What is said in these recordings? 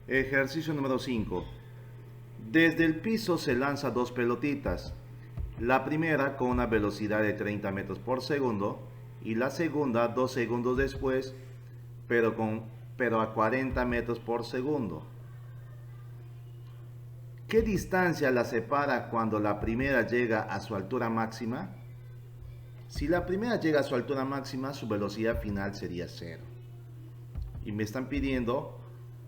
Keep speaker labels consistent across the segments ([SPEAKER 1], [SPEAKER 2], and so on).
[SPEAKER 1] Ejercicio número 5. Desde el piso se lanza dos pelotitas. La primera con una velocidad de 30 metros por segundo y la segunda 2 segundos después, pero a 40 metros por segundo. ¿Qué distancia la separa cuando la primera llega a su altura máxima? Si la primera llega a su altura máxima, su velocidad final sería 0. Y me están pidiendo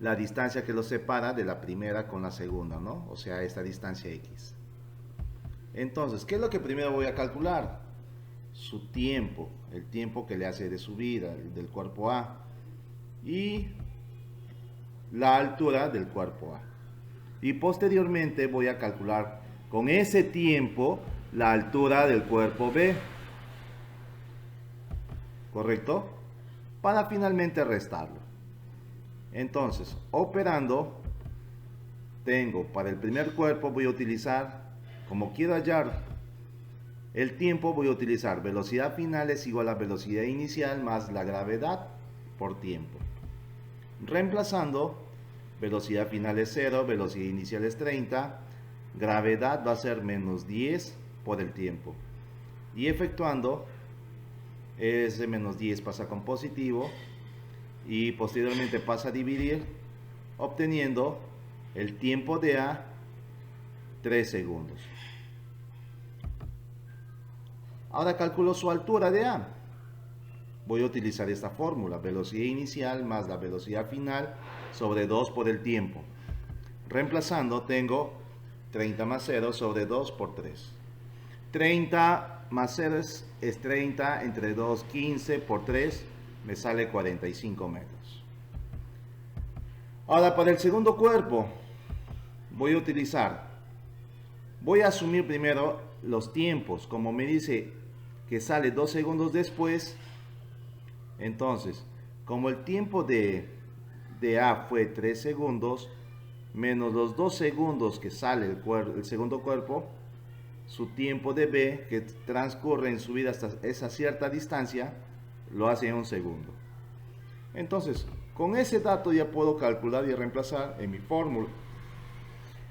[SPEAKER 1] la distancia que los separa de la primera con la segunda, ¿no? O sea, esta distancia X. Entonces, ¿qué es lo que primero voy a calcular? Su tiempo, el tiempo que le hace de subida del cuerpo A y la altura del cuerpo A. Y posteriormente voy a calcular con ese tiempo la altura del cuerpo B. ¿Correcto? Para finalmente restarlo. Entonces, operando, tengo para el primer cuerpo voy a utilizar, como quiero hallar el tiempo, voy a utilizar velocidad final es igual a velocidad inicial más la gravedad por tiempo. Reemplazando, velocidad final es 0, velocidad inicial es 30, gravedad va a ser menos 10 por el tiempo. Y efectuando, ese menos 10 pasa con positivo y posteriormente pasa a dividir, obteniendo el tiempo de A 3 segundos. Ahora calculo su altura de A. Voy a utilizar esta fórmula, velocidad inicial más la velocidad final sobre 2 por el tiempo. Reemplazando tengo 30 más 0 sobre 2 por 3. 30 más 0 es 30, entre 2, 15 por 3, me sale 45 metros. Ahora para el segundo cuerpo, voy a asumir primero los tiempos, como me dice que sale 2 segundos después, entonces, como el tiempo de A fue 3 segundos, menos los 2 segundos que sale el segundo cuerpo, su tiempo de B, que transcurre en su vida hasta esa cierta distancia, lo hace en 1 segundo. Entonces, con ese dato ya puedo calcular y reemplazar en mi fórmula.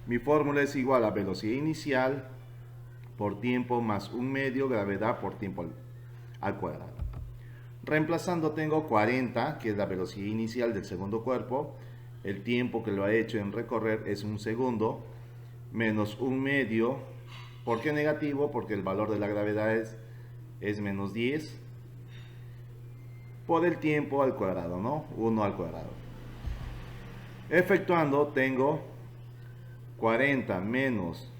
[SPEAKER 1] Mi fórmula es igual a velocidad inicial por tiempo más 1 medio gravedad por tiempo al cuadrado. Reemplazando tengo 40, que es la velocidad inicial del segundo cuerpo. El tiempo que lo ha hecho en recorrer es 1 segundo, menos 1 medio. ¿Por qué negativo? Porque el valor de la gravedad es menos 10 por el tiempo al cuadrado, ¿no? 1 al cuadrado. Efectuando tengo 40 menos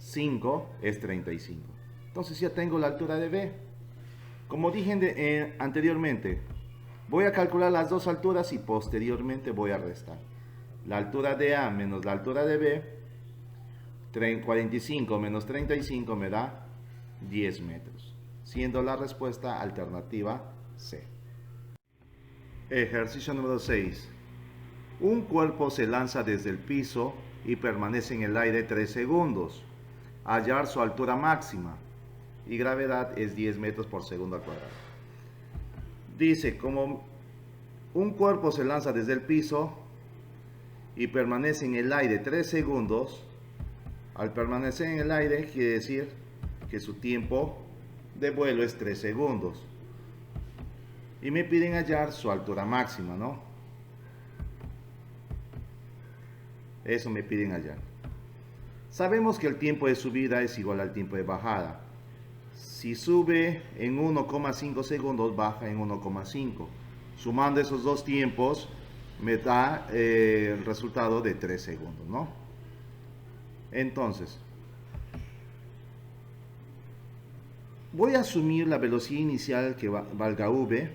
[SPEAKER 1] 5 es 35. Entonces ya tengo la altura de B. Como dije anteriormente, voy a calcular las dos alturas y posteriormente voy a restar. La altura de A menos la altura de B, 45 menos 35 me da 10 metros, siendo la respuesta alternativa C. Ejercicio número 6. Un cuerpo se lanza desde el piso y permanece en el aire 3 segundos. Hallar su altura máxima y gravedad es 10 metros por segundo al cuadrado. Dice, como un cuerpo se lanza desde el piso y permanece en el aire 3 segundos, al permanecer en el aire quiere decir que su tiempo de vuelo es 3 segundos. Y me piden hallar su altura máxima, ¿no? Eso me piden hallar. Sabemos que el tiempo de subida es igual al tiempo de bajada. Si sube en 1,5 segundos, baja en 1,5. Sumando esos dos tiempos, me da el resultado de 3 segundos, ¿no? Entonces, voy a asumir la velocidad inicial que valga v,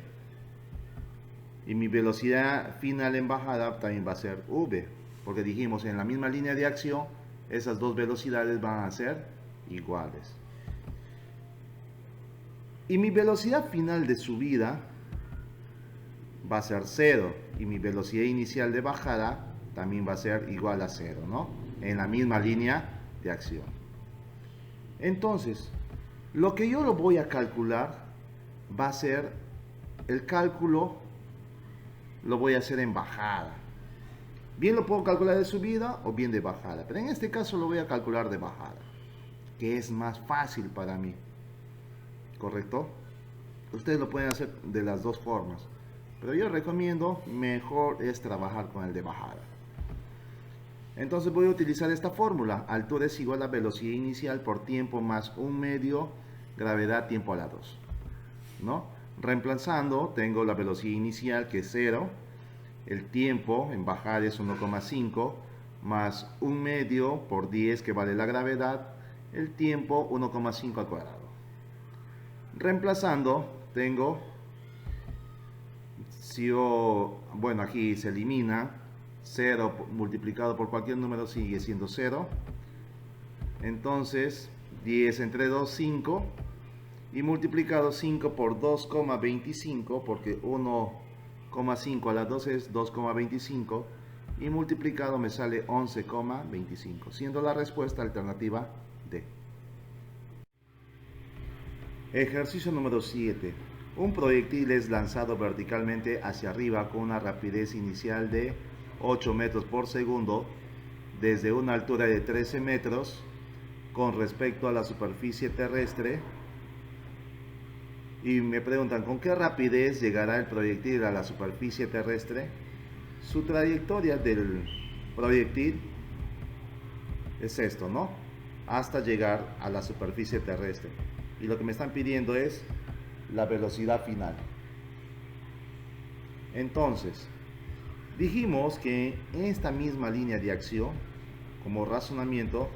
[SPEAKER 1] y mi velocidad final en bajada también va a ser v, porque dijimos en la misma línea de acción, esas dos velocidades van a ser iguales. Y mi velocidad final de subida va a ser 0, y mi velocidad inicial de bajada también va a ser igual a 0, ¿no? En la misma línea de acción. Entonces, lo que yo lo voy a calcular va a ser el cálculo, lo voy a hacer en bajada. Bien lo puedo calcular de subida o bien de bajada, pero en este caso lo voy a calcular de bajada, que es más fácil para mí, ¿correcto? Ustedes lo pueden hacer de las dos formas, pero yo recomiendo mejor es trabajar con el de bajada. Entonces voy a utilizar esta fórmula: altura es igual a velocidad inicial por tiempo más un medio gravedad tiempo a la 2, ¿no? Reemplazando, tengo la velocidad inicial, que es 0, el tiempo en bajada es 1,5, más un medio por 10, que vale la gravedad, el tiempo 1,5 al cuadrado. Reemplazando, tengo, bueno, aquí se elimina, 0 multiplicado por cualquier número sigue siendo 0. Entonces 10 entre 2, 5, y multiplicado 5 por 2,25, porque 1,5 a la 2 es 2,25, y multiplicado me sale 11,25, siendo la respuesta alternativa D. Ejercicio número 7. Un proyectil es lanzado verticalmente hacia arriba con una rapidez inicial de 8 metros por segundo desde una altura de 13 metros con respecto a la superficie terrestre, y me preguntan con qué rapidez llegará el proyectil a la superficie terrestre. Su trayectoria del proyectil es esto, ¿no? Hasta llegar a la superficie terrestre, y lo que me están pidiendo es la velocidad final. Entonces, dijimos que en esta misma línea de acción, como razonamiento,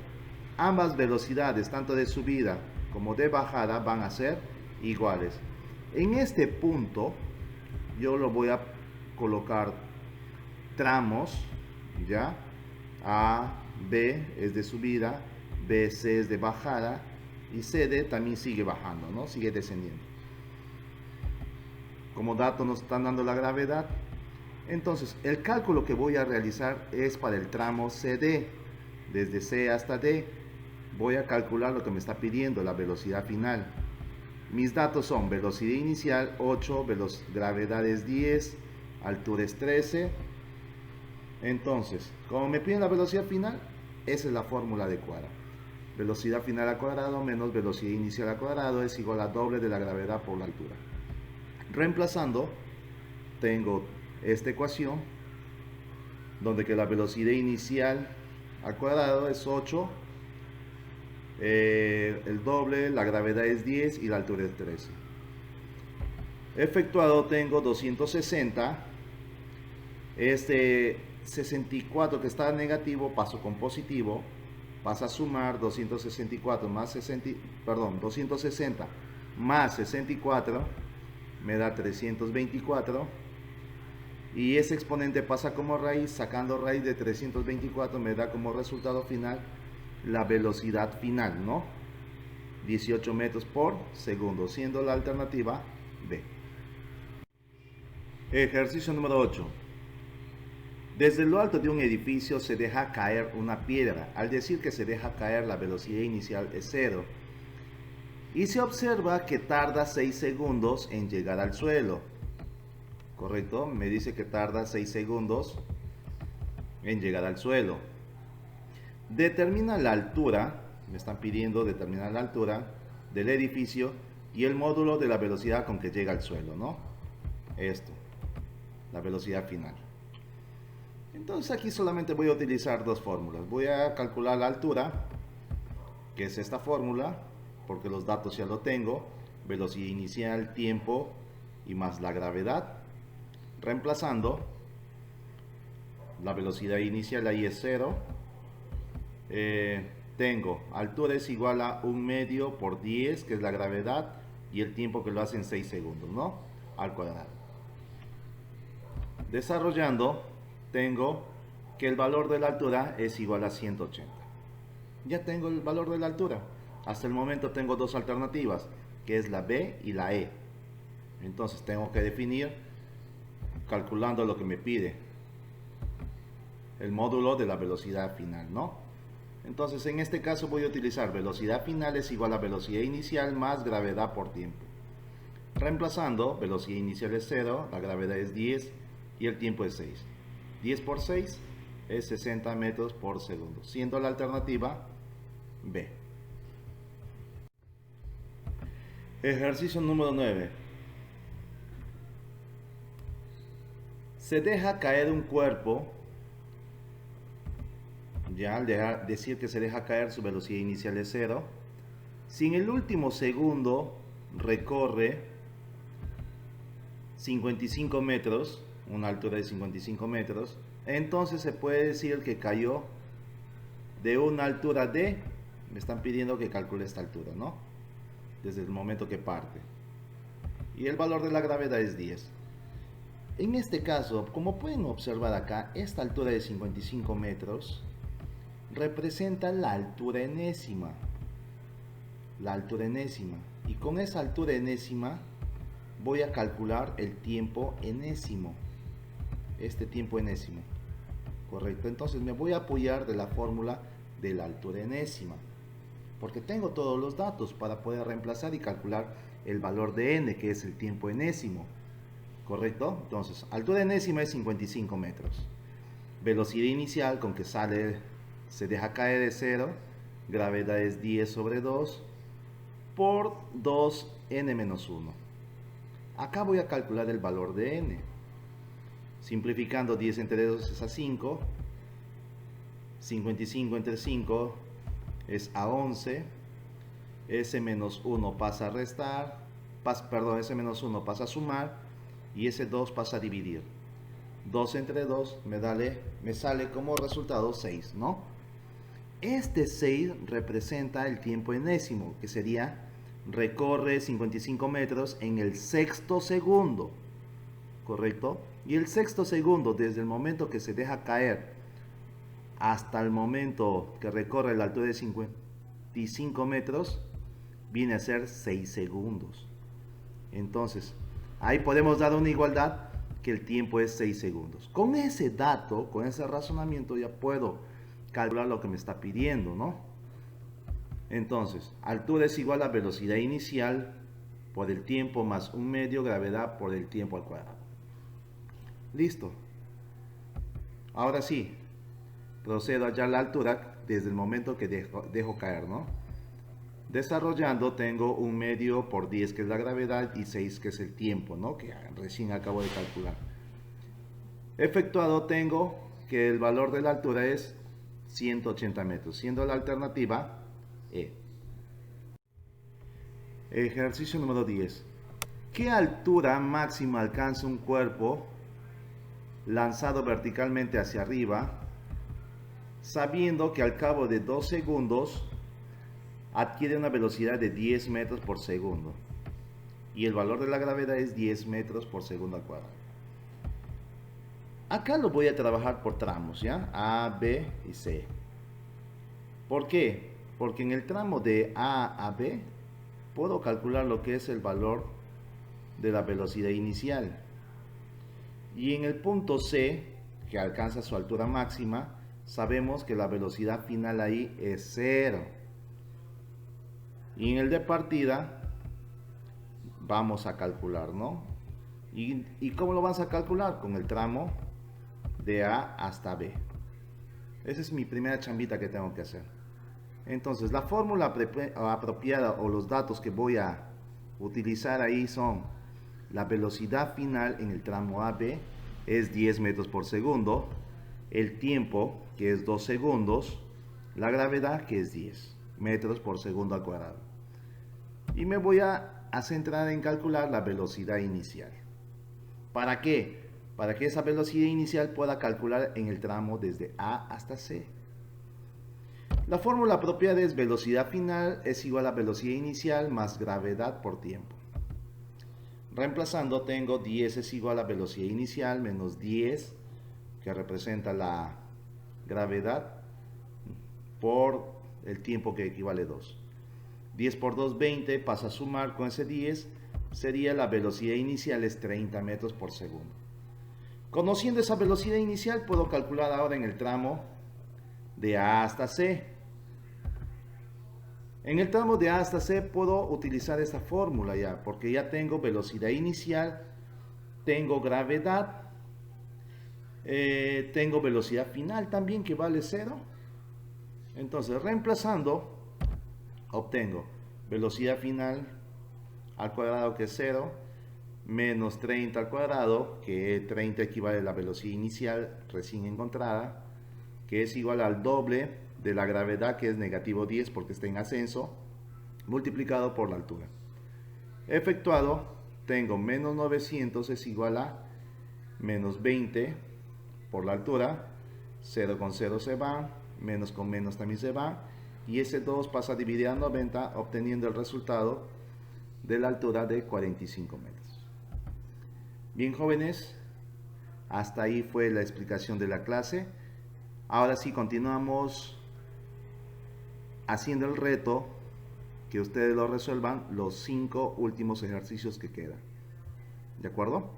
[SPEAKER 1] ambas velocidades, tanto de subida como de bajada, van a ser iguales. En este punto, yo lo voy a colocar tramos, ¿ya? A, B es de subida, BC es de bajada, y CD también sigue bajando, ¿no? Sigue descendiendo. Como dato nos están dando la gravedad. Entonces, el cálculo que voy a realizar es para el tramo CD. Desde C hasta D, voy a calcular lo que me está pidiendo, la velocidad final. Mis datos son velocidad inicial 8, gravedad es 10, altura es 13. Entonces, como me piden la velocidad final, esa es la fórmula adecuada. Velocidad final al cuadrado menos velocidad inicial al cuadrado es igual a doble de la gravedad por la altura. Reemplazando, tengo esta ecuación donde que la velocidad inicial al cuadrado es 8, el doble, la gravedad es 10 y la altura es 13. Efectuado, tengo 260. Este 64 que está negativo paso con positivo, pasa a sumar 264 más 260 más 64 me da 324, y ese exponente pasa como raíz. Sacando raíz de 324 me da como resultado final la velocidad final, ¿no? 18 metros por segundo, siendo la alternativa B. Ejercicio número 8. Desde lo alto de un edificio se deja caer una piedra. Al decir que se deja caer, la velocidad inicial es 0. Y se observa que tarda 6 segundos en llegar al suelo. ¿Correcto? Me dice que tarda 6 segundos en llegar al suelo. Determina la altura, me están pidiendo determinar la altura del edificio y el módulo de la velocidad con que llega al suelo, ¿no? Esto, la velocidad final. Entonces aquí solamente voy a utilizar dos fórmulas. Voy a calcular la altura, que es esta fórmula, porque los datos ya lo tengo. Velocidad inicial, tiempo y más la gravedad. Reemplazando, la velocidad inicial ahí es 0. Tengo altura es igual a 1 medio por 10, que es la gravedad, y el tiempo que lo hace en 6 segundos, ¿no? Al cuadrado. Desarrollando, tengo que el valor de la altura es igual a 180. Ya tengo el valor de la altura. Hasta el momento tengo dos alternativas, que es la B y la E. Entonces tengo que definir, calculando lo que me pide, el módulo de la velocidad final, ¿no? Entonces en este caso voy a utilizar velocidad final es igual a velocidad inicial más gravedad por tiempo. Reemplazando, velocidad inicial es 0, la gravedad es 10 y el tiempo es 6. 10 por 6, es 60 metros por segundo, siendo la alternativa B. Ejercicio número 9. Se deja caer un cuerpo, ya al decir que se deja caer, su velocidad inicial es 0. Si en el último segundo recorre 55 metros, una altura de 55 metros, entonces se puede decir que cayó de una altura de, me están pidiendo que calcule esta altura, ¿no? Desde el momento que parte. Y el valor de la gravedad es 10. En este caso, como pueden observar acá, esta altura de 55 metros representa la altura enésima. La altura enésima. Y con esa altura enésima voy a calcular el tiempo enésimo. Este tiempo enésimo. Correcto. Entonces me voy a apoyar de la fórmula de la altura enésima. Porque tengo todos los datos para poder reemplazar y calcular el valor de n, que es el tiempo enésimo. ¿Correcto? Entonces, altura enésima es 55 metros. Velocidad inicial con que sale, se deja caer de 0. Gravedad es 10 sobre 2 por 2n menos 1. Acá voy a calcular el valor de n. Simplificando, 10 entre 2 es a 5. 55 entre 5 es a 11. S menos 1 pasa a restar. S menos 1 pasa a sumar. Y ese 2 pasa a dividir. 2 entre 2 me sale como resultado 6, ¿no? Este 6 representa el tiempo enésimo, que sería, recorre 55 metros en el sexto segundo, ¿correcto? Y el sexto segundo, desde el momento que se deja caer hasta el momento que recorre la altura de 55 metros, viene a ser 6 segundos. Entonces, ahí podemos dar una igualdad que el tiempo es 6 segundos. Con ese dato, con ese razonamiento, ya puedo calcular lo que me está pidiendo, ¿no? Entonces, altura es igual a velocidad inicial por el tiempo más un medio, gravedad por el tiempo al cuadrado. Listo. Ahora sí, procedo a hallar la altura desde el momento que dejo caer, ¿no? Desarrollando, tengo un medio por 10 que es la gravedad y 6 que es el tiempo, ¿no? Que recién acabo de calcular. Efectuado, tengo que el valor de la altura es 180 metros, siendo la alternativa E. Ejercicio número 10. ¿Qué altura máxima alcanza un cuerpo lanzado verticalmente hacia arriba, sabiendo que al cabo de 2 segundos adquiere una velocidad de 10 metros por segundo y el valor de la gravedad es 10 metros por segundo al cuadrado? Acá lo voy a trabajar por tramos, ¿ya? A, B y C. ¿Por qué? Porque en el tramo de A a B puedo calcular lo que es el valor de la velocidad inicial. Y en el punto C, que alcanza su altura máxima, sabemos que la velocidad final ahí es 0. Y en el de partida vamos a calcular, ¿no? ¿Y cómo lo vamos a calcular? Con el tramo de A hasta B. Esa es mi primera chambita que tengo que hacer. Entonces, la fórmula apropiada o los datos que voy a utilizar ahí son: la velocidad final en el tramo AB es 10 metros por segundo, el tiempo, que es 2 segundos, la gravedad, que es 10 metros por segundo al cuadrado. Y me voy a centrar en calcular la velocidad inicial. ¿Para qué? Para que esa velocidad inicial pueda calcular en el tramo desde A hasta C. La fórmula apropiada es: velocidad final es igual a velocidad inicial más gravedad por tiempo. Reemplazando, tengo 10 es igual a velocidad inicial menos 10, que representa la gravedad, por el tiempo, que equivale a 2. 10 por 2, 20, pasa a sumar con ese 10, sería la velocidad inicial es 30 metros por segundo. Conociendo esa velocidad inicial, puedo calcular ahora en el tramo de A hasta C. En el tramo de A hasta C puedo utilizar esta fórmula ya, porque ya tengo velocidad inicial, tengo gravedad, Tengo velocidad final también que vale 0. Entonces, reemplazando, obtengo velocidad final al cuadrado, que es 0, menos 30 al cuadrado, que 30 equivale a la velocidad inicial recién encontrada, que es igual al doble de la gravedad, que es negativo 10 porque está en ascenso, multiplicado por la altura. Efectuado, tengo menos 900 es igual a menos 20 por la altura, 0 con 0 se va, menos con menos también se va, y ese 2 pasa a dividir a 90, obteniendo el resultado de la altura de 45 metros. Bien, jóvenes, hasta ahí fue la explicación de la clase. Ahora sí, continuamos haciendo el reto, que ustedes lo resuelvan los 5 últimos ejercicios que quedan. ¿De acuerdo?